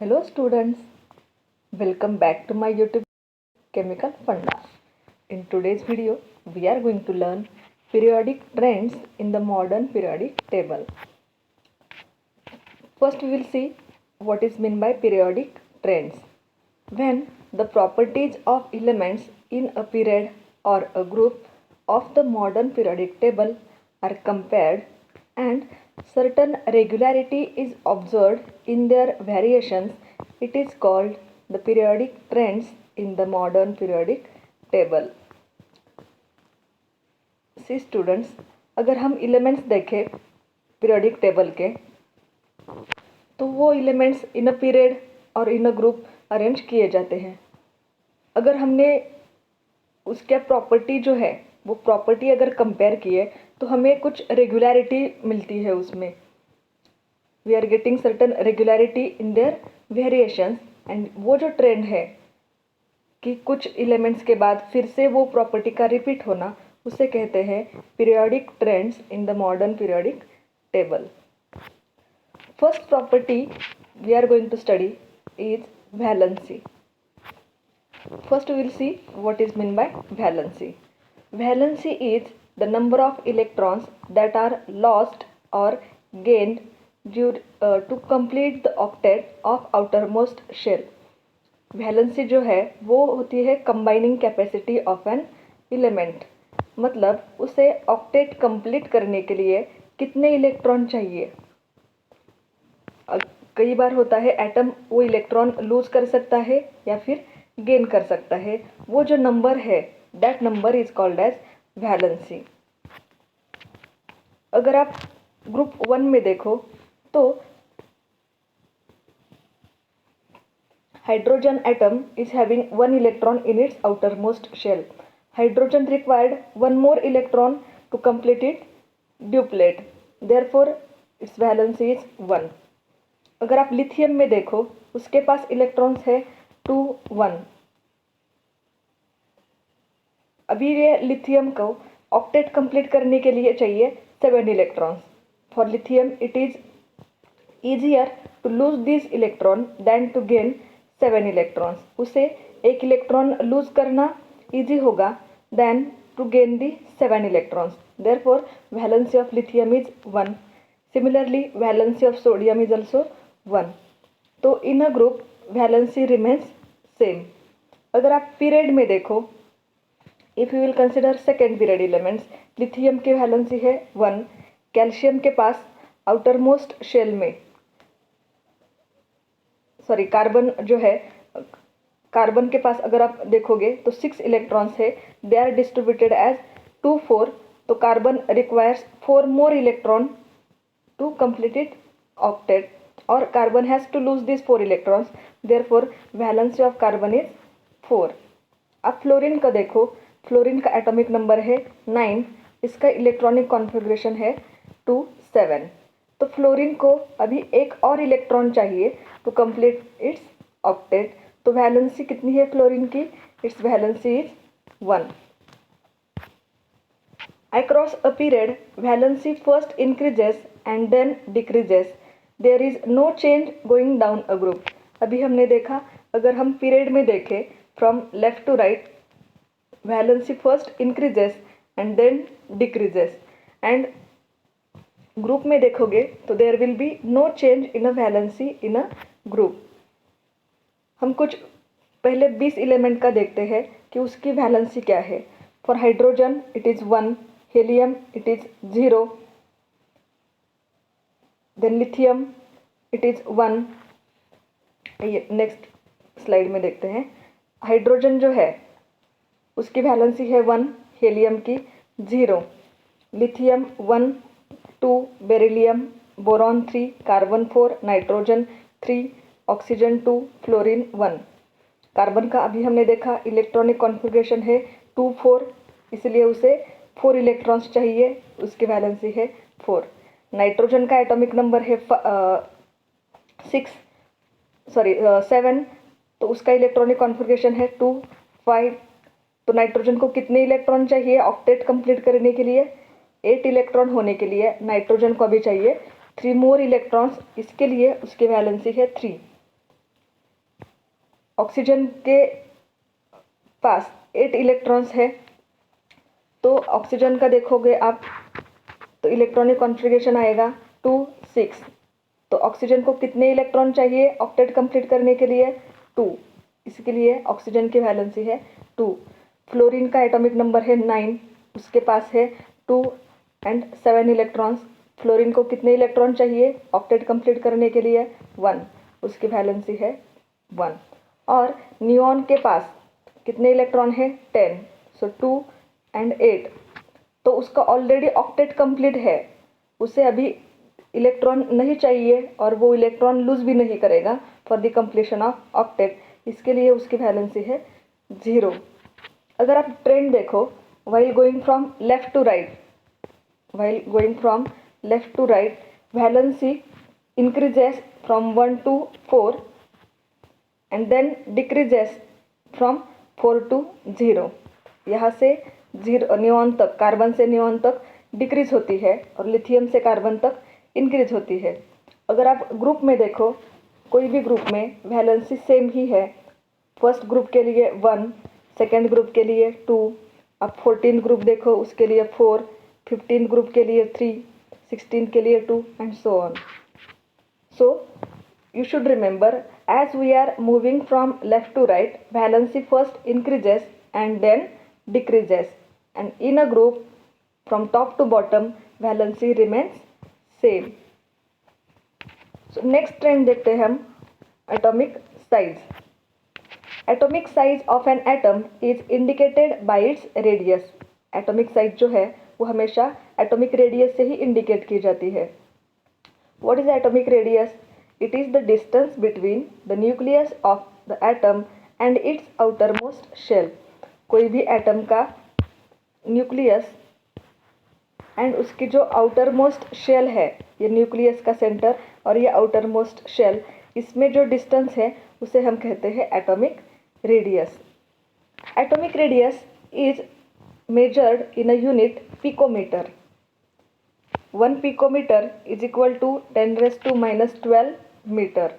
Hello students, welcome back to my YouTube Chemical Funda. In today's video, we are going to learn periodic trends in the modern periodic table. First we will see what is meant by periodic trends. When the properties of elements in a period or a group of the modern periodic table are compared and certain regularity is observed in their variations, it is called the periodic trends in the modern periodic table. See students, अगर हम elements देखें periodic table के, तो वो elements in a period और इन a group arrange किए जाते हैं. अगर हमने उसके प्रॉपर्टी जो है वो प्रॉपर्टी अगर कंपेयर किए तो हमें कुछ रेगुलरिटी मिलती है उसमें. We are getting certain regularity in their variations and वो जो ट्रेंड है कि कुछ एलिमेंट्स के बाद फिर से वो प्रॉपर्टी का रिपीट होना, उसे कहते हैं periodic trends in the modern periodic table. First property we are going to study is valency. First we will see what is meant by valency. Valency is the number of electrons that are lost or gained to complete the octet of outermost shell. Valency जो है वो होती है combining capacity of an element. मतलब उसे octet complete करने के लिए कितने इलेक्ट्रॉन चाहिए. कई बार होता है एटम वो इलेक्ट्रॉन लूज कर सकता है या फिर गेन कर सकता है. वो जो नंबर है that number is called as valency. अगर आप ग्रुप 1 में देखो तो hydrogen atom is having 1 electron in its outermost shell. Hydrogen required 1 more electron to complete it duplet. Therefore its valency is 1. अगर आप लिथियम में देखो उसके पास इलेक्ट्रॉन्स है 2 1. अभी ये लिथियम को ऑक्टेट कंप्लीट करने के लिए चाहिए 7 electrons. For lithium it is easier to lose this electron than to gain 7 electrons. उसे एक इलेक्ट्रॉन लूज करना ईजी होगा than to gain the 7 electrons. Therefore valency of lithium is 1. Similarly, valency of sodium is also 1. तो in a group valency remains same. अगर आप period में देखो, if you will consider second period elements, lithium की valency है 1. Calcium के पास outer most shell में carbon जो है, कार्बन के पास अगर आप देखोगे तो 6 इलेक्ट्रॉन्स है. They are distributed as 2 4. तो carbon requires 4 more electron to complete it octet, or carbon has to lose these 4 electrons. Therefore valency of carbon is 4. अब फ्लोरीन का देखो, फ्लोरीन का एटॉमिक नंबर है 9. इसका इलेक्ट्रॉनिक कॉन्फ़िगरेशन है 2 7. तो फ्लोरीन को अभी एक और इलेक्ट्रॉन चाहिए टू कंप्लीट इट्स ऑक्टेट. तो वैलेंसी कितनी है फ्लोरीन की? It's valency is 1. Across a period, valency first increases and then decreases. There is no change going down a group. अभी हमने देखा, अगर हम पीरियड में देखें from left to right, valency first increases and then decreases. And group में देखोगे तो there will be no change in a valency in a group. हम कुछ पहले 20 एलिमेंट का देखते हैं कि उसकी वैलेंसी क्या है. For hydrogen it is 1. helium it is 0. then lithium it is 1. Next slide में देखते हैं. हाइड्रोजन जो है उसकी वैलेंसी है 1, हेलियम की 0, lithium 1 2, beryllium, boron 3, carbon 4, nitrogen 3, oxygen 2, fluorine 1. Carbon का अभी हमने देखा इलेक्ट्रॉनिक कॉन्फ़िगरेशन है 2 4, इसलिए उसे 4 इलेक्ट्रॉन्स चाहिए. उसकी वैलेंसी है 4. नाइट्रोजन का एटॉमिक नंबर है 7. तो उसका इलेक्ट्रॉनिक कॉन्फ़िगरेशन है 2 5. तो नाइट्रोजन को कितने इलेक्ट्रॉन चाहिए ऑक्टेट कंप्लीट करने के लिए? 8 इलेक्ट्रॉन होने के लिए नाइट्रोजन को अभी चाहिए 3 more इलेक्ट्रॉन्स. इसके लिए उसकी वैलेंसी है 3. ऑक्सीजन के पास 8 इलेक्ट्रॉन्स है, तो ऑक्सीजन का देखोगे आप तो इलेक्ट्रॉनिक कॉन्फ़िगरेशन आएगा 2 6। तो ऑक्सीजन को कितने इलेक्ट्रॉन चाहिए ऑक्टेट कंप्लीट करने के लिए? 2। इसके लिए ऑक्सीजन की वैलेंसी है 2। फ्लोरीन का एटॉमिक नंबर है 9, उसके पास है 2 एंड 7 इलेक्ट्रॉन्स। फ्लोरीन को कितने इलेक्ट्रॉन चाहिए ऑक्टेट कंप्लीट करने के लिए? 1, उसकी वैलेंसी है 1। और नियॉन के पास कितने इलेक्ट्रॉन है? 10, सो 2 एंड 8। तो उसका ऑलरेडी ऑक्टेट कंप्लीट है, उसे अभी इलेक्ट्रॉन नहीं चाहिए और वो इलेक्ट्रॉन लूज भी नहीं करेगा for the completion of octet. इसके लिए उसकी वैलेंसी है 0। अगर आप ट्रेंड देखो, while going from left to right valency increases from 1 to 4 and then decreases from 4 to 0। यहाँ से 0 नियॉन तक, कार्बन से नियॉन तक डिक्रीज होती है और लिथियम से कार्बन तक इंक्रीज होती है। अगर आप ग्रुप में देखो, कोई भी ग्रुप में वैलेंसी सेम ही है। फर्स्ट ग्रुप के लिए 1, सेकेंड ग्रुप के लिए 2, अब 14 ग्रुप देखो उसके लिए 4, 15 ग्रुप के लिए 3, 16 के लिए 2 and so on. So you should remember, as we are moving from left to right, valency first increases and then decreases, and in a group from top to bottom valency remains same। So next trend देखते हैं हम, atomic size। Atomic size of an atom is indicated by its radius। atomic size जो है वो हमेशा atomic radius से ही indicate की जाती है। What is atomic radius? It is the distance between the nucleus of the atom and its outermost shell। कोई भी एटम का न्यूक्लियस एंड उसकी जो आउटर मोस्ट शेल है, ये न्यूक्लियस का सेंटर और ये आउटर मोस्ट शेल, इसमें जो डिस्टेंस है उसे हम कहते हैं atomic radius. Atomic radius is measured in a unit picometer. 1 picometre is equal to 10⁻⁻12 meter.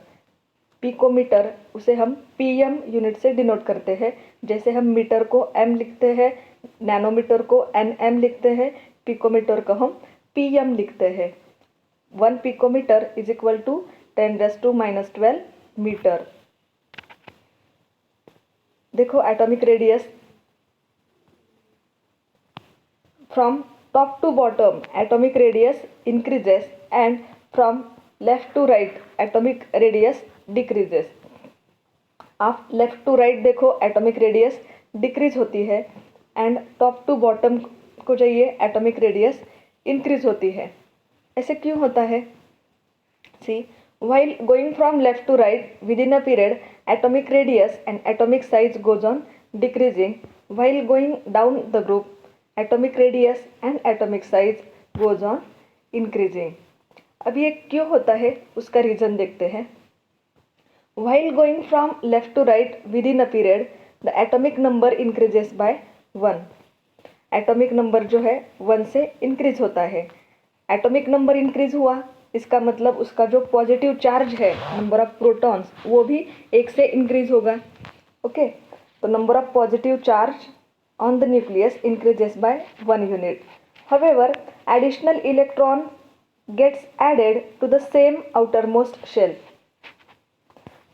Picometer उसे हम पीएम यूनिट से डिनोट करते हैं। जैसे हम मीटर को एम लिखते हैं, नैनोमीटर को एनएम लिखते हैं, पिकोमीटर को हम पीएम लिखते हैं। 1 picometre is equal to 10⁻12 metre. देखो atomic radius from top to bottom atomic radius increases and from left to right atomic radius decreases। आप लेफ्ट टू राइट देखो atomic radius डिक्रीज होती है एंड टॉप टू बॉटम को जाइए atomic radius increase होती है। ऐसे क्यों होता है? सी, while going from left to right within a period atomic radius and atomic size goes on decreasing, while going down the group atomic radius and atomic size goes on increasing। अब ये क्यों होता है उसका रीज़न देखते हैं। While going from left to right within a period the atomic number increases by 1। Atomic number जो है 1 से इंक्रीज होता है। एटॉमिक नंबर इंक्रीज हुआ, इसका मतलब उसका जो पॉजिटिव चार्ज है, नंबर ऑफ प्रोटॉन्स, वो भी 1 से इंक्रीज होगा। ओके, तो number of positive charge on the nucleus increases by 1 unit। However, additional electron gets added to the same outermost shell।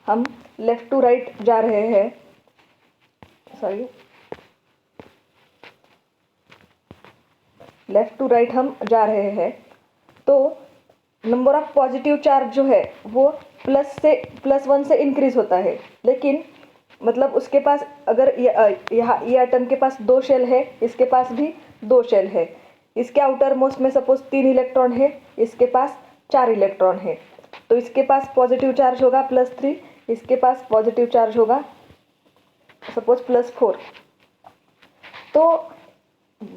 हम लेफ्ट टू राइट जा रहे हैं, सॉरी, लेफ्ट टू राइट हम जा रहे हैं, तो नंबर ऑफ पॉजिटिव चार्ज जो है वो +1 से इंक्रीज होता है। लेकिन मतलब उसके पास अगर ये एटम के पास 2 शेल है, इसके पास भी 2 शेल है। इसके आउटर मोस्ट में सपोज 3 इलेक्ट्रॉन है, इसके पास 4 इलेक्ट्रॉन है, तो इसके पास पॉजिटिव चार्ज होगा +3, इसके पास पॉजिटिव चार्ज होगा सपोज +4। तो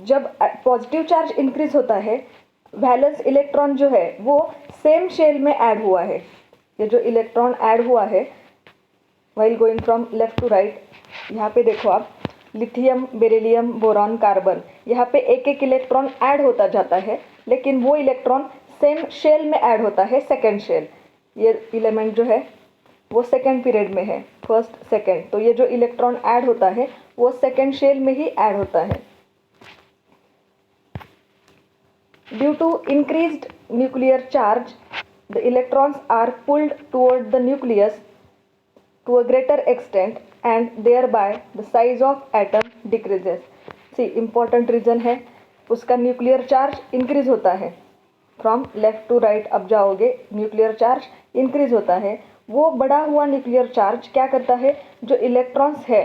जब पॉजिटिव चार्ज इंक्रीज होता है, वैलेंस इलेक्ट्रॉन जो है वो सेम शेल में ऐड हुआ है। ये जो इलेक्ट्रॉन ऐड हुआ है while going from left to right, यहाँ पे देखो आप, लिथियम, बेरिलियम, बोरॉन, कार्बन, यहाँ पे एक एक इलेक्ट्रॉन ऐड होता जाता है, लेकिन वो इलेक्ट्रॉन सेम शेल में ऐड होता है, सेकेंड शेल। ये एलिमेंट जो है वो सेकेंड पीरियड में है, फर्स्ट सेकेंड। तो ये जो इलेक्ट्रॉन ऐड होता है वो सेकेंड शेल में ही ऐड होता है। Due to increased nuclear charge the electrons are pulled toward the nucleus to a greater extent and thereby the size of atom decreases. See, important reason है, उसका nuclear charge increase होता है। From left to right अब जाओगे, nuclear charge increase होता है। वो बढ़ा हुआ न्यूक्लियर चार्ज क्या करता है, जो इलेक्ट्रॉन्स है,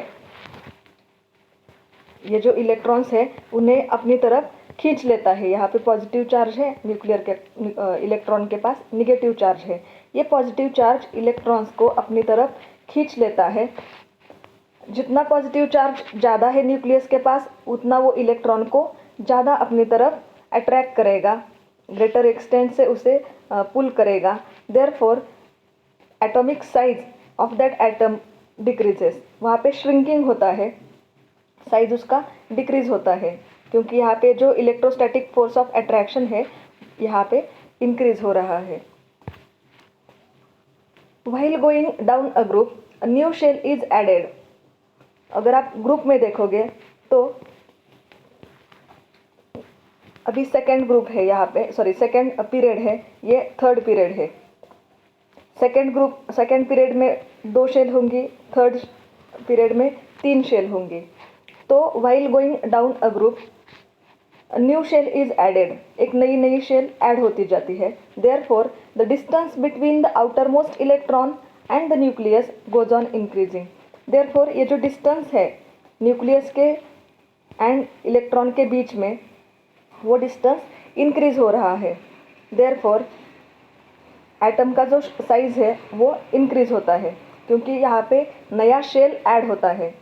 ये जो इलेक्ट्रॉन्स है उन्हें अपनी तरफ खींच लेता है। यहाँ पे पॉजिटिव चार्ज है, न्यूक्लियर के इलेक्ट्रॉन के पास निगेटिव चार्ज है। ये पॉजिटिव चार्ज इलेक्ट्रॉन्स को अपनी तरफ खींच लेता है। जितना पॉजिटिव चार्ज ज़्यादा है न्यूक्लियस के पास, उतना वो इलेक्ट्रॉन को ज़्यादा अपनी तरफ अट्रैक्ट करेगा, ग्रेटर एक्सटेंट से उसे पुल करेगा। Therefore atomic size of that atom decreases, वहाँ पे श्रिंकिंग होता है, साइज उसका डिक्रीज होता है, क्योंकि यहाँ पे जो इलेक्ट्रोस्टैटिक फोर्स ऑफ अट्रैक्शन है यहाँ पे इंक्रीज हो रहा है। While going down a group, a new shell is added. अगर आप ग्रुप में देखोगे तो अभी सेकेंड ग्रुप है यहाँ पे, सॉरी सेकेंड पीरियड है, ये थर्ड पीरियड है। सेकेंड पीरियड में 2 शेल होंगी, थर्ड पीरियड में 3 शेल होंगी। तो while going down a group, a new shell is added, एक नई शेल ऐड होती जाती है। Therefore, the distance between the outermost electron and the nucleus goes on increasing. Therefore, ये जो डिस्टेंस है न्यूक्लियस के एंड इलेक्ट्रॉन के बीच में, वो डिस्टेंस इंक्रीज हो रहा है। Therefore, एटम का जो साइज है वो इंक्रीज होता है, क्योंकि यहाँ पे नया शेल ऐड होता है।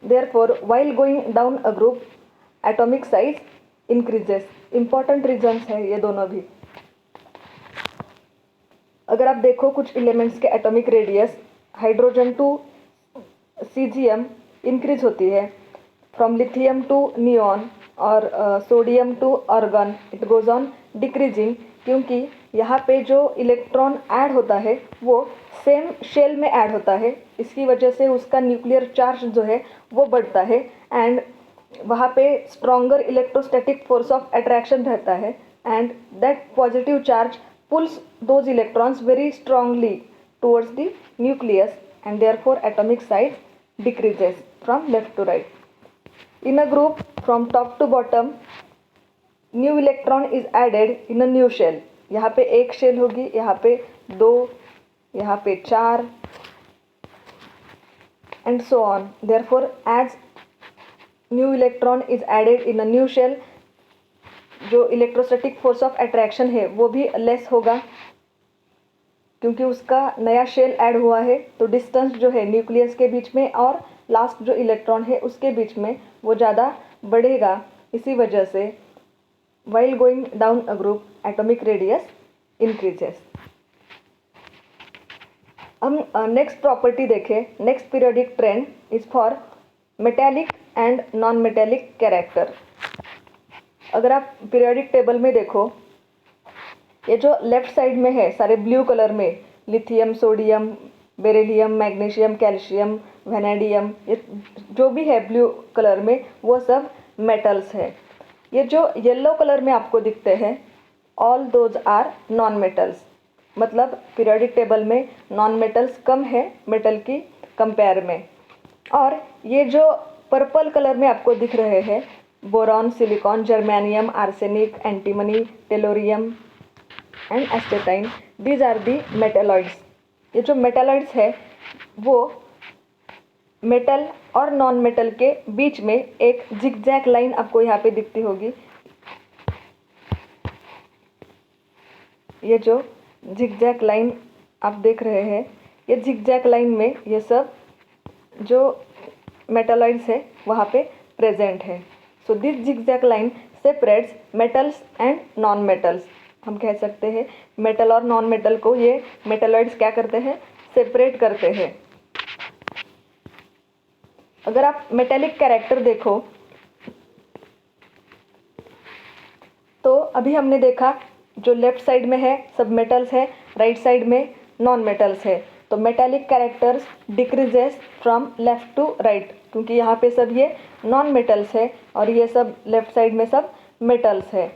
Therefore, while going down a group, atomic size increases. Important reasons है ये दोनों भी। अगर आप देखो कुछ एलिमेंट्स के atomic radius, hydrogen to caesium increase होती है, फ्रॉम लिथियम टू नियॉन और sodium to argon it goes on decreasing, क्योंकि यहाँ पे जो इलेक्ट्रॉन ऐड होता है वो सेम शेल में ऐड होता है। इसकी वजह से उसका न्यूक्लियर चार्ज जो है वो बढ़ता है एंड वहाँ पे stronger electrostatic force of attraction रहता है and that positive charge pulls those electrons very strongly towards the nucleus and therefore atomic size decreases from left to right. In a group from top to bottom new electron is added in a new shell. यहाँ पे 1 shell होगी, यहाँ पे 2, यहाँ पे 4 and so on. Therefore, as new electron is added in a new shell, जो electrostatic force of attraction है वो भी लेस होगा, क्योंकि उसका नया शेल ऐड हुआ है। तो डिस्टेंस जो है न्यूक्लियस के बीच में और लास्ट जो इलेक्ट्रॉन है उसके बीच में वो ज़्यादा बढ़ेगा। इसी वजह से while going down a group, atomic radius increases. हम नेक्स्ट प्रॉपर्टी देखें। Next periodic trend is for metallic and non metallic character. अगर आप पीरियोडिक टेबल में देखो, ये जो लेफ्ट साइड में है सारे ब्लू कलर में, lithium, sodium, beryllium, magnesium, calcium, vanadium, ये जो भी है ब्लू कलर में वो सब मेटल्स है। ये जो येलो कलर में आपको दिखते हैं all those are non metals, मतलब पीरियोडिक टेबल में नॉन मेटल्स कम है मेटल की कंपेयर में। और ये जो पर्पल कलर में आपको दिख रहे हैं boron, silicon, germanium, arsenic, antimony, tellurium and astatine, these are the metalloids. ये जो मेटेलॉइड्स है वो मेटल और नॉन मेटल के बीच में एक जिगजैग लाइन आपको यहाँ पे दिखती होगी। ये जो जिगजैग लाइन आप देख रहे हैं, ये जिगजैग लाइन में ये सब जो मेटलॉइड्स है वहाँ पे प्रेजेंट है। So this zigzag line separates metals and non metals. हम कह सकते हैं मेटल और नॉन मेटल को ये मेटलॉइड्स क्या करते हैं, सेपरेट करते हैं। अगर आप मेटेलिक कैरेक्टर देखो तो अभी हमने देखा जो लेफ्ट साइड में है सब मेटल्स है, राइट साइड में नॉन मेटल्स है। तो metallic characters decreases from left to right, क्योंकि यहाँ पे सब ये नॉन मेटल्स है और ये सब लेफ्ट साइड में सब मेटल्स है।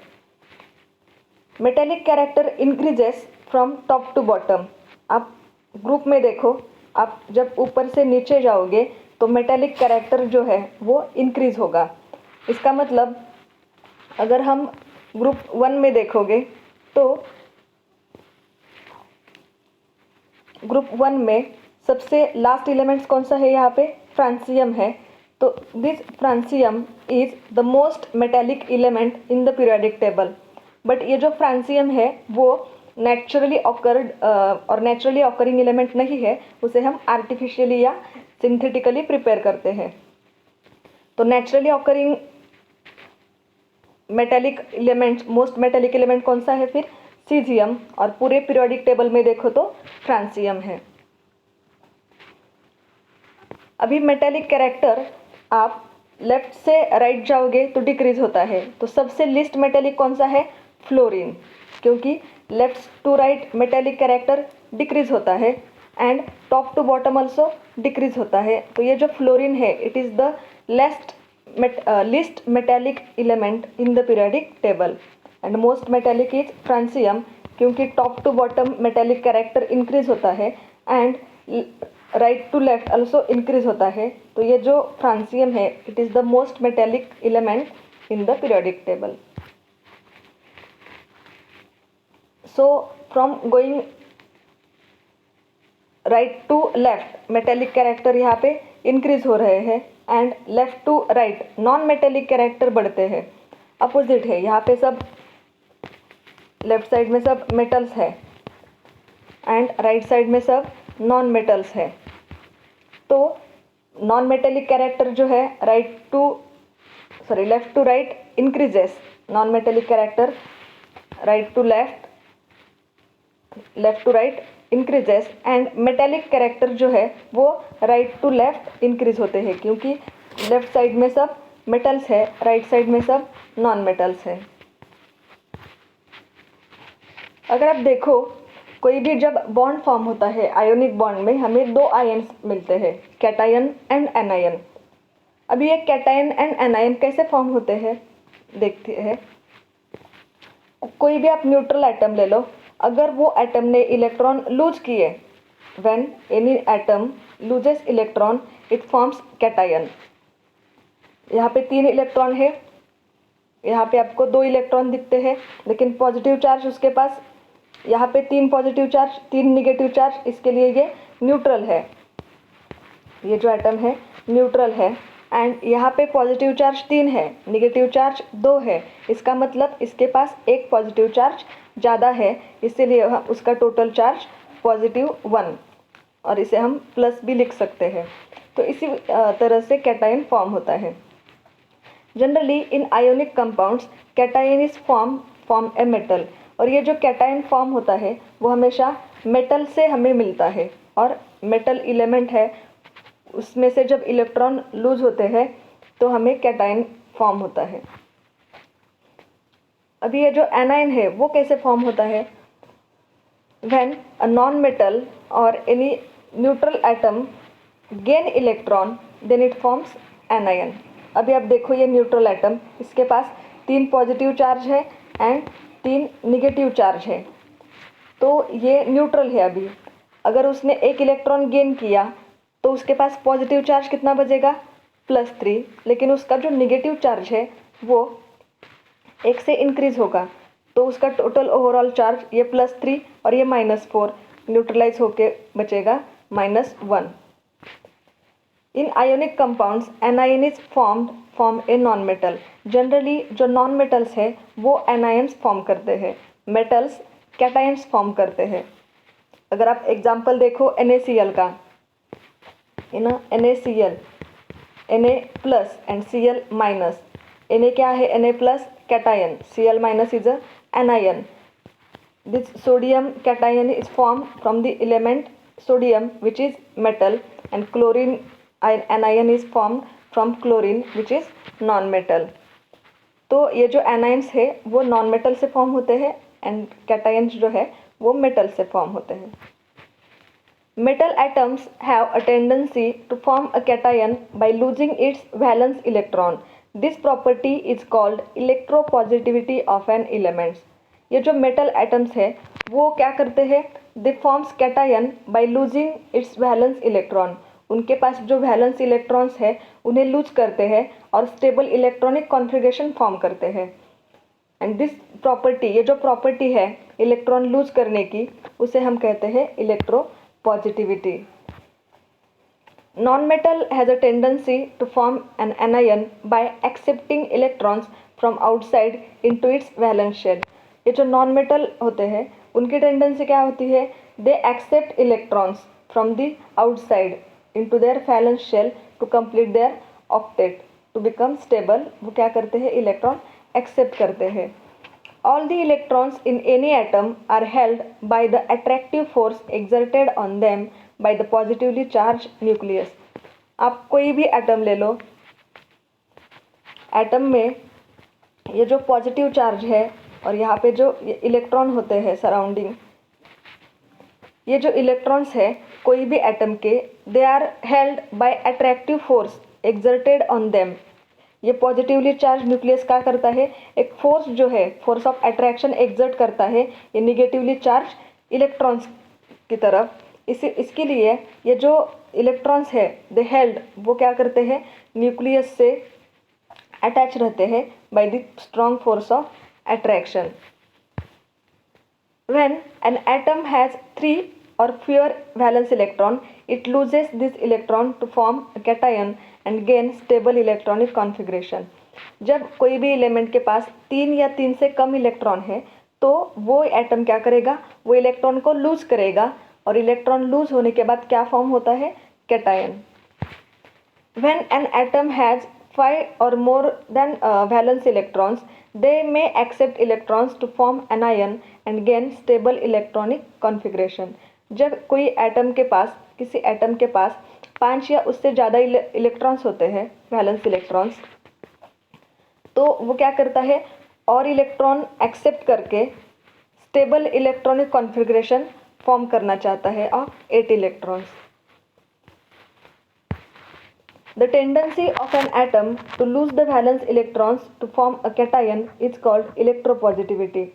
Metallic character increases from top to bottom. आप ग्रुप में देखो, आप जब ऊपर से नीचे जाओगे तो मेटेलिक कैरेक्टर जो है वो इंक्रीज होगा। इसका मतलब अगर हम ग्रुप 1 में देखोगे तो ग्रुप 1 में सबसे लास्ट एलिमेंट्स कौन सा है, यहाँ पे फ्रांसियम है। तो this francium is the most metallic element in the periodic table. But ये जो फ्रांसियम है वो नेचुरली ऑकर्ड और नेचुरली ऑकरिंग एलिमेंट नहीं है, उसे हम आर्टिफिशियली या सिंथेटिकली प्रिपेयर करते हैं। तो naturally occurring metallic element, most metallic element कौन सा है फिर, सीजियम, और पूरे पीरियोडिक टेबल में देखो तो फ्रांसियम है। अभी मेटेलिक कैरेक्टर आप लेफ्ट से राइट जाओगे तो डिक्रीज होता है। तो सबसे लिस्ट मेटेलिक कौन सा है, फ्लोरीन, क्योंकि left to right metallic character decrease होता है and top to bottom also decrease होता है। तो ये जो फ्लोरीन है it is the least metallic element in the periodic table and most metallic is francium, क्योंकि top to bottom metallic character increase होता है and right to left also increase होता है। तो ये जो फ्रांसियम है it is the most metallic element in the periodic table. So from going right to left metallic character यहाँ पे इंक्रीज हो रहे हैं and left to right non metallic character बढ़ते हैं। अपोजिट है, यहाँ पे सब लेफ्ट साइड में सब मेटल्स है एंड राइट साइड में सब नॉन मेटल्स है। तो नॉन मेटेलिक कैरेक्टर जो है left to right increases, non metallic character right to left, left to right increases and metallic character जो है वो राइट टू लेफ्ट इंक्रीज होते हैं, क्योंकि लेफ्ट साइड में सब मेटल्स है, राइट साइड में सब नॉन मेटल्स है। अगर आप देखो कोई भी जब बॉन्ड फॉर्म होता है आयोनिक बॉन्ड में, हमें दो आयन्स मिलते हैं, कैटायन एंड एनायन। अभी ये कैटायन एंड एनायन कैसे फॉर्म होते हैं देखते हैं। कोई भी आप न्यूट्रल एटम ले लो, अगर वो एटम ने इलेक्ट्रॉन लूज किए, when any atom loses electron it forms cation. यहाँ पे 3 इलेक्ट्रॉन है, यहाँ पे आपको 2 इलेक्ट्रॉन दिखते हैं, लेकिन पॉजिटिव चार्ज उसके पास, यहाँ पे 3 पॉजिटिव चार्ज 3 निगेटिव चार्ज, इसके लिए ये न्यूट्रल है। ये जो एटम है न्यूट्रल है एंड यहाँ पे पॉजिटिव चार्ज 3 है, निगेटिव चार्ज 2 है। इसका मतलब इसके पास एक पॉजिटिव चार्ज ज़्यादा है, इसीलिए उसका टोटल चार्ज +1, और इसे हम प्लस भी लिख सकते हैं। तो इसी तरह से कैटायन फॉर्म होता है। Generally in ionic compounds cation is form a metal, और ये जो कैटायन फॉर्म होता है वो हमेशा मेटल से हमें मिलता है, और मेटल एलिमेंट है उसमें से जब इलेक्ट्रॉन लूज होते हैं तो हमें कैटायन फॉर्म होता है। अभी ये जो एनायन है वो कैसे फॉर्म होता है, व्हेन अ नॉन मेटल और any neutral atom gain electron then it forms anion. अभी आप देखो ये न्यूट्रल एटम, इसके पास 3 पॉजिटिव चार्ज है एंड 3 निगेटिव चार्ज है, तो ये न्यूट्रल है। अभी अगर उसने एक इलेक्ट्रॉन गेन किया तो उसके पास पॉजिटिव चार्ज कितना बचेगा, +3, लेकिन उसका जो निगेटिव चार्ज है वो 1 से इंक्रीज होगा, तो उसका टोटल ओवरऑल चार्ज ये +3 और ये -4 न्यूट्रलाइज होके बचेगा -1। इन ionic compounds anion is form a non metal. Generally जो नॉन मेटल्स है वो एनायंस फॉर्म करते हैं, मेटल्स कैटायंस फॉर्म करते हैं। अगर आप एग्जांपल देखो NaCl का, NaCl, Na+ and Cl-। Na क्या है, Na+ cation, Cl- is a anion. This sodium cation is form from the element sodium which is metal and chlorine anion is formed from chlorine which is non metal। तो ये जो anions है वो non metal से form होते हैं and cations जो है वो मेटल से फॉर्म होते हैं। Metal atoms have a tendency to form a cation by losing its valence electron. This property is called electropositivity of an element. ये जो मेटल एटम्स है वो क्या करते हैं? दे forms cation by losing its valence electron. उनके पास जो valence electrons है उन्हें लूज करते हैं और स्टेबल इलेक्ट्रॉनिक कॉन्फ़िगरेशन फॉर्म करते हैं. एंड दिस प्रॉपर्टी, ये जो प्रॉपर्टी है इलेक्ट्रॉन लूज करने की, उसे हम कहते हैं electropositivity. Non-metal has a tendency to form an anion by accepting electrons from outside into its valence shell. ये जो नॉन मेटल होते हैं उनकी टेंडेंसी क्या होती है? They accept electrons from the outside into their valence shell to complete their octet to become stable. वो क्या करते हैं? इलेक्ट्रॉन एक्सेप्ट करते हैं. All the electrons in any atom are held by the attractive force exerted on them by the positively charged nucleus. आप कोई भी atom ले लो, एटम में ये जो पॉजिटिव चार्ज है और यहाँ पे जो इलेक्ट्रॉन होते हैं सराउंडिंग, ये जो इलेक्ट्रॉन्स है कोई भी एटम के, they are held by attractive force exerted on them. ये पॉजिटिवली चार्ज न्यूक्लियस क्या करता है? एक फोर्स जो है, फोर्स ऑफ अट्रैक्शन एक्सर्ट करता है ये निगेटिवली चार्ज इलेक्ट्रॉन्स की तरफ. इसके लिए ये जो इलेक्ट्रॉन्स है दे हेल्ड, वो क्या करते हैं? न्यूक्लियस से अटैच रहते हैं by the strong force of attraction. When an atom has 3 or fewer valence electron, it loses this electron to form a cation and gain stable electronic configuration. जब कोई भी एलिमेंट के पास 3 या 3 से कम इलेक्ट्रॉन है तो वो एटम क्या करेगा? वो इलेक्ट्रॉन को लूज करेगा और इलेक्ट्रॉन लूज होने के बाद क्या फॉर्म होता है? Cation. When an atom has 5 or more than valence electrons, they may accept electrons to form anion and gain stable electronic configuration. जब कोई एटम के पास, किसी एटम के पास 5 या उससे ज़्यादा इलेक्ट्रॉन्स होते हैं, वैलेंस इलेक्ट्रॉन्स, तो वो क्या करता है? और इलेक्ट्रॉन एक्सेप्ट करके स्टेबल इलेक्ट्रॉनिक कॉन्फ़िगरेशन फॉर्म करना चाहता है of 8 electrons. The tendency of an atom to lose the valence electrons to form a cation is called electropositivity.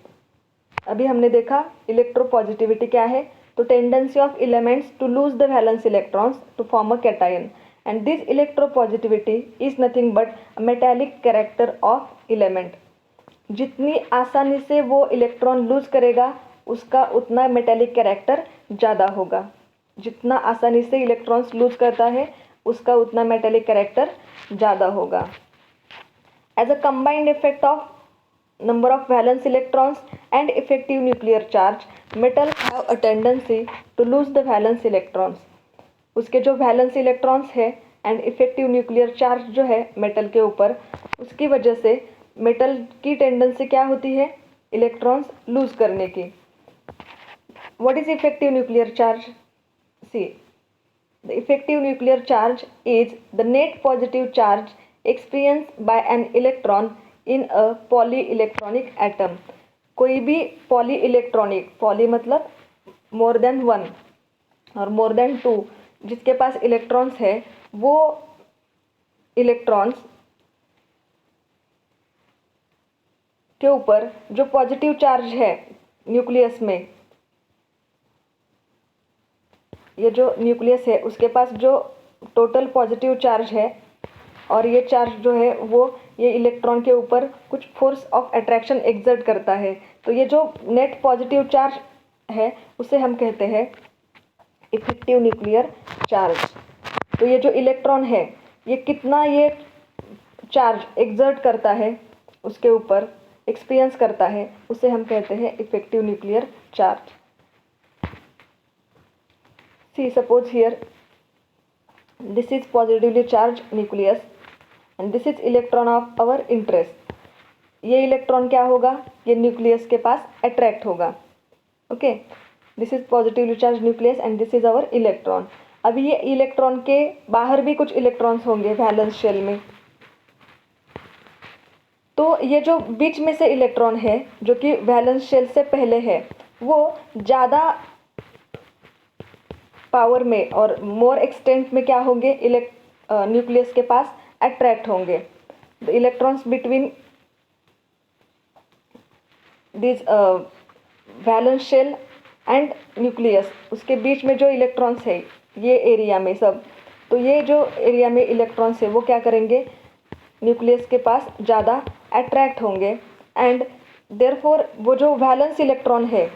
अभी हमने देखा इलेक्ट्रोपॉजिटिविटी क्या है. तो tendency of elements to lose the valence electrons to form a cation, and this electropositivity is nothing but metallic character of element. जितनी आसानी से वो इलेक्ट्रॉन लूज करेगा उसका उतना मेटालिक कैरेक्टर ज़्यादा होगा. जितना आसानी से इलेक्ट्रॉन्स लूज करता है उसका उतना मेटालिक कैरेक्टर ज़्यादा होगा. As a combined effect of number of valence electrons and effective nuclear charge, metal have a tendency to lose the valence electrons. उसके जो वैलेंस इलेक्ट्रॉन्स है एंड इफेक्टिव न्यूक्लियर चार्ज जो है मेटल के ऊपर, उसकी वजह से मेटल की टेंडेंसी क्या होती है? इलेक्ट्रॉन्स लूज करने की. What is effective nuclear charge? See, the effective nuclear charge is the net positive charge experienced by an electron in a polyelectronic atom. कोई भी polyelectronic, poly मतलब more than 1 और more than 2, जिसके पास electrons है, वो electrons के ऊपर जो पॉजिटिव चार्ज है न्यूक्लियस में, ये जो न्यूक्लियस है उसके पास जो टोटल पॉजिटिव चार्ज है और ये चार्ज जो है वो ये इलेक्ट्रॉन के ऊपर कुछ फोर्स ऑफ अट्रैक्शन एक्सर्ट करता है. तो ये जो नेट पॉजिटिव चार्ज है उसे हम कहते हैं इफेक्टिव न्यूक्लियर चार्ज. तो ये जो इलेक्ट्रॉन है ये कितना ये चार्ज एक्सर्ट करता है उसके ऊपर, एक्सपीरियंस करता है, उसे हम कहते हैं effective nuclear charge. See, suppose here this is positively charged nucleus and this is electron of our interest. ये इलेक्ट्रॉन क्या होगा? ये न्यूक्लियस के पास अट्रैक्ट होगा. Okay, this is positively charge nucleus and this is our electron. अभी ये electron के बाहर भी कुछ इलेक्ट्रॉन्स होंगे वैलेंस शेल में. तो ये जो बीच में से इलेक्ट्रॉन है जो कि वैलेंस शेल से पहले है, वो ज़्यादा पावर में और मोर एक्सटेंट में क्या होंगे, न्यूक्लियस के पास अट्रैक्ट होंगे। The electrons between this valence shell and nucleus, उसके बीच में जो इलेक्ट्रॉन्स है ये एरिया में सब, तो ये जो एरिया में इलेक्ट्रॉन्स है वो क्या करेंगे, न्यूक्लियस के पास ज़्यादा अट्रैक्ट होंगे। एंड देयरफॉर वो जो वैलेंस इलेक्ट्रॉन है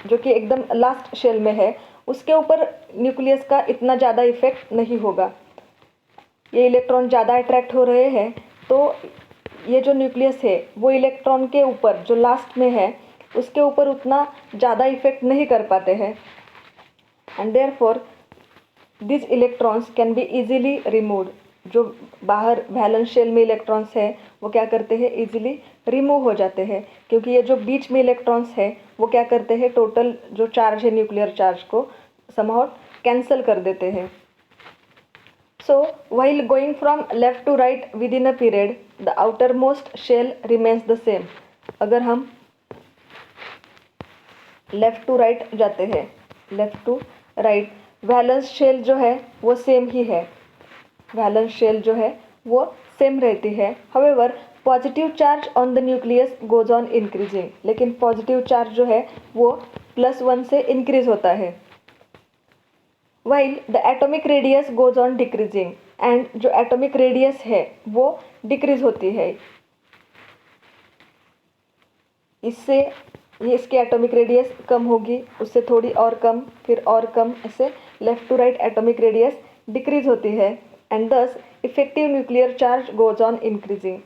जो कि एकदम लास्ट शेल में है, उसके ऊपर न्यूक्लियस का इतना ज़्यादा इफेक्ट नहीं होगा। ये इलेक्ट्रॉन ज़्यादा अट्रैक्ट हो रहे हैं तो ये जो न्यूक्लियस है वो इलेक्ट्रॉन के ऊपर जो लास्ट में है उसके ऊपर उतना ज़्यादा इफेक्ट नहीं कर पाते हैं। And therefore this electrons can be easily removed. जो बाहर वैलेंस शेल में इलेक्ट्रॉन्स हैं वो क्या करते हैं, इजीली रिमूव हो जाते हैं, क्योंकि ये जो बीच में इलेक्ट्रॉन्स हैं वो क्या करते हैं, टोटल जो चार्ज है न्यूक्लियर चार्ज को समहाउ कैंसल कर देते हैं। सो while going from left to right within a period, the outermost shell remains the same। अगर हम लेफ़्ट टू राइट जाते हैं, left to right, valence shell जो है वो सेम ही है, वैलेंस शेल जो है वो सेम रहती है। However positive charge on the nucleus goes on increasing, लेकिन पॉजिटिव चार्ज जो है वो +1 से इंक्रीज होता है। while the atomic radius goes on decreasing, and जो atomic radius है वो डिक्रीज होती है। इससे ये इसकी एटॉमिक रेडियस कम होगी, उससे थोड़ी और कम, फिर और कम, ऐसे left to right atomic radius decrease होती है। And thus effective nuclear charge goes on increasing.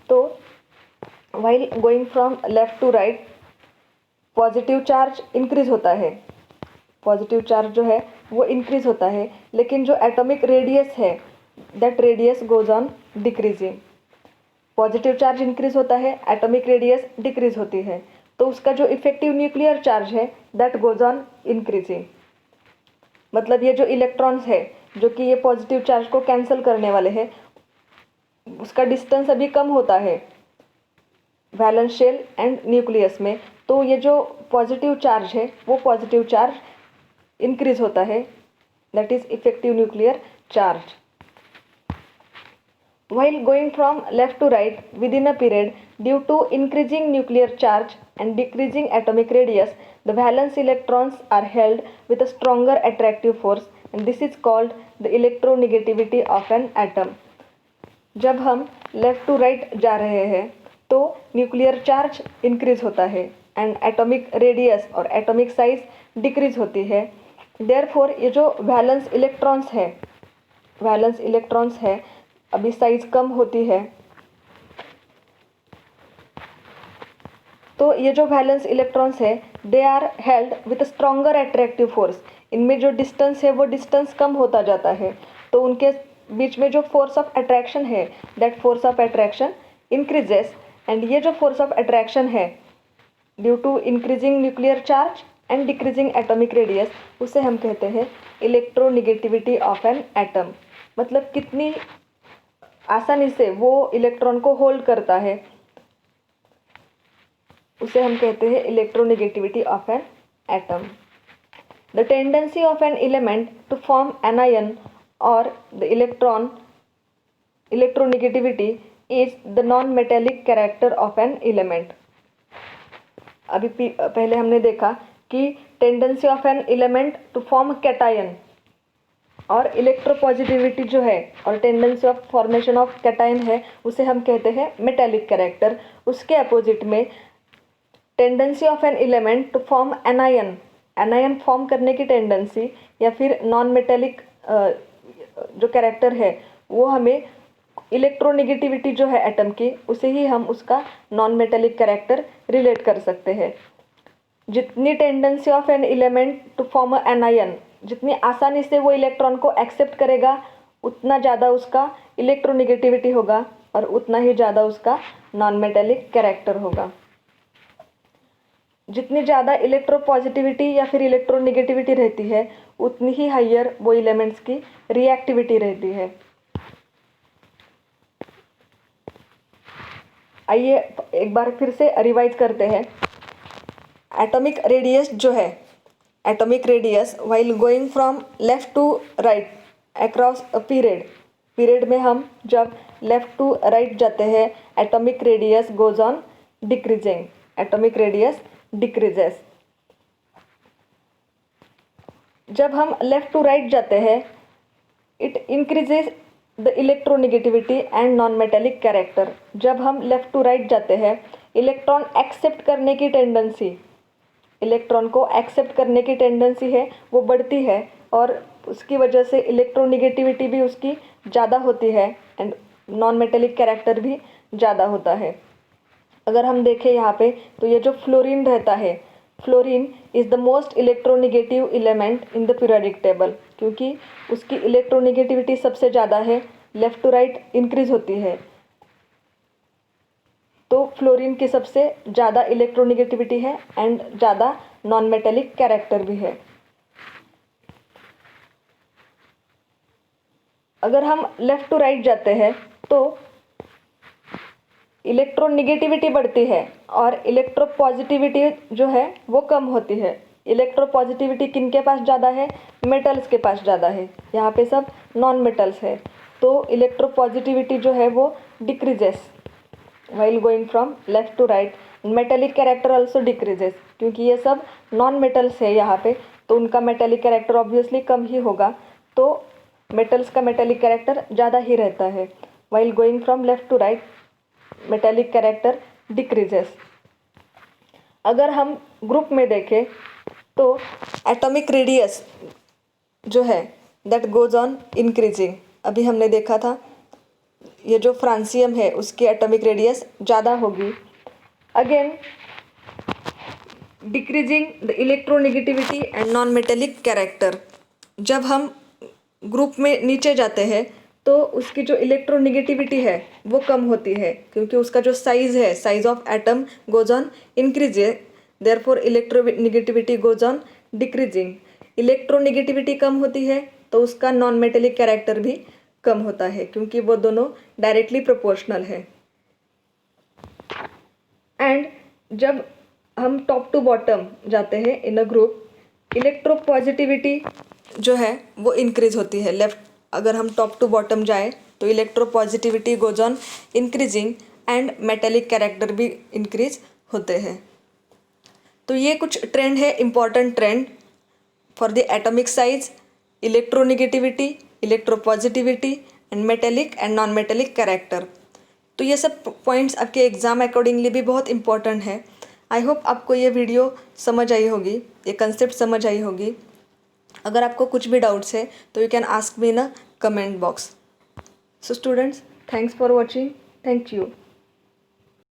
तो while going from left to right positive charge increase होता है, पॉजिटिव चार्ज जो है वो इंक्रीज होता है, लेकिन जो एटॉमिक रेडियस है that radius goes on decreasing. Positive charge increase होता है, एटॉमिक रेडियस डिक्रीज होती है, तो उसका जो इफेक्टिव न्यूक्लियर चार्ज है दैट गोज ऑन इंक्रीजिंग। मतलब ये जो इलेक्ट्रॉन्स है जो कि ये पॉजिटिव चार्ज को कैंसिल करने वाले हैं, उसका डिस्टेंस अभी कम होता है वैलेंस शेल एंड न्यूक्लियस में, तो ये जो पॉजिटिव चार्ज है वो पॉजिटिव चार्ज इंक्रीज होता है, that is effective nuclear charge. while going from left to right within a period, due to increasing nuclear charge and decreasing atomic radius, the valence electrons are held with a stronger attractive force, and this is called the electronegativity of an atom। जब हम left to right जा रहे हैं तो nuclear charge increase होता है and atomic radius और atomic size decrease होती है। देयरफॉर ये जो वैलेंस इलेक्ट्रॉन्स है अभी साइज कम होती है, तो ये जो वैलेंस इलेक्ट्रॉन्स है they are held with stronger attractive force. इनमें जो डिस्टेंस है वो डिस्टेंस कम होता जाता है, तो उनके बीच में जो फोर्स ऑफ अट्रैक्शन है that force of attraction increases. And ये जो फोर्स ऑफ अट्रैक्शन है due to increasing nuclear charge and decreasing atomic radius, उसे हम कहते हैं इलेक्ट्रोनिगेटिविटी ऑफ एन एटम। मतलब कितनी आसानी से वो इलेक्ट्रॉन को होल्ड करता है, उसे हम कहते हैं electronegativity of an atom. The tendency of an element to form anion और the electronegativity is the non metallic character of an element. अभी पहले हमने देखा कि tendency of an element to form cation और इलेक्ट्रोपॉजिटिविटी जो है और tendency of formation of cation है उसे हम कहते हैं मेटेलिक कैरेक्टर। उसके अपोजिट में tendency of an element to form anion form करने की टेंडेंसी या फिर नॉन मेटेलिक जो कैरेक्टर है वो हमें इलेक्ट्रोनिगेटिविटी जो है एटम की, उसे ही हम उसका नॉन मेटेलिक कैरेक्टर रिलेट कर सकते हैं। जितनी tendency of an element to form anion, जितनी आसानी से वो इलेक्ट्रॉन को एक्सेप्ट करेगा उतना ज़्यादा उसका इलेक्ट्रोनिगेटिविटी होगा और उतना ही ज़्यादा उसका नॉन मेटेलिक कैरेक्टर होगा। जितनी ज़्यादा इलेक्ट्रोपॉजिटिविटी या फिर इलेक्ट्रोनिगेटिविटी रहती है उतनी ही हाइयर वो एलिमेंट्स की रिएक्टिविटी रहती है। आइए एक बार फिर से रिवाइज करते हैं। एटॉमिक रेडियस जो है atomic radius while going from left to right across a period. Period में हम जब लेफ्ट टू राइट जाते हैं atomic radius goes on decreasing, atomic radius decreases. जब हम लेफ्ट टू राइट जाते हैं it increases the electronegativity and non metallic character. जब हम लेफ्ट टू राइट जाते हैं इलेक्ट्रॉन एक्सेप्ट करने की टेंडेंसी, इलेक्ट्रॉन को एक्सेप्ट करने की टेंडेंसी है वो बढ़ती है और उसकी वजह से इलेक्ट्रोनिगेटिविटी भी उसकी ज़्यादा होती है एंड नॉन मेटेलिक कैरेक्टर भी ज़्यादा होता है. अगर हम देखें यहाँ पे तो ये जो फ्लोरीन रहता है, fluorine is the most electronegative element in the periodic table, क्योंकि उसकी इलेक्ट्रोनिगेटिविटी सबसे ज़्यादा है, लेफ़्ट टू राइट इंक्रीज होती है. तो फ्लोरीन की सबसे ज़्यादा इलेक्ट्रोनिगेटिविटी है एंड ज़्यादा नॉन मेटेलिक कैरेक्टर भी है. अगर हम लेफ़्ट टू राइट जाते हैं तो इलेक्ट्रोनिगेटिविटी बढ़ती है और इलेक्ट्रोपॉजिटिविटी जो है वो कम होती है. इलेक्ट्रोपॉजिटिविटी किन के पास ज़्यादा है? मेटल्स के पास ज़्यादा है. यहाँ पे सब नॉन मेटल्स है तो इलेक्ट्रोपॉजिटिविटी जो है वो decreases while going from left to right. Metallic character also decreases, क्योंकि ये सब नॉन मेटल्स है यहाँ पे तो उनका मेटेलिक कैरेक्टर ऑब्वियसली कम ही होगा. तो मेटल्स का मेटेलिक कैरेक्टर ज़्यादा ही रहता है. while going from left to right metallic character decreases. अगर हम ग्रुप में देखें तो एटॉमिक रेडियस जो है दैट गोज ऑन इंक्रीजिंग. अभी हमने देखा था ये जो फ्रांसियम है उसकी एटॉमिक रेडियस ज़्यादा होगी. Again decreasing the electronegativity and non metallic character. जब हम ग्रुप में नीचे जाते हैं तो उसकी जो इलेक्ट्रोनिगेटिविटी है वो कम होती है, क्योंकि उसका जो साइज़ है, size of atom goes on increase, therefore electronegativity goes on decreasing. Electronegativity कम होती है तो उसका नॉन मेटेलिक कैरेक्टर भी कम होता है, क्योंकि वो दोनों डायरेक्टली प्रोपोर्शनल है. एंड जब हम टॉप टू बॉटम जाते हैं इन अ ग्रुप इलेक्ट्रोपॉजिटिविटी जो है वो इंक्रीज होती है. लेफ्ट अगर हम टॉप टू बॉटम जाए तो electropositivity goes on increasing and metallic character भी इंक्रीज होते हैं. तो ये कुछ ट्रेंड है, important trend for the atomic size, electronegativity, electropositivity and metallic and non metallic character. तो ये सब पॉइंट्स आपके एग्ज़ाम अकॉर्डिंगली भी बहुत इंपॉर्टेंट है. आई होप आपको ये वीडियो समझ आई होगी, ये कंसेप्ट समझ आई होगी. अगर आपको कुछ भी डाउट्स है तो you can ask me in a comment box. So students, thanks for watching. Thank you.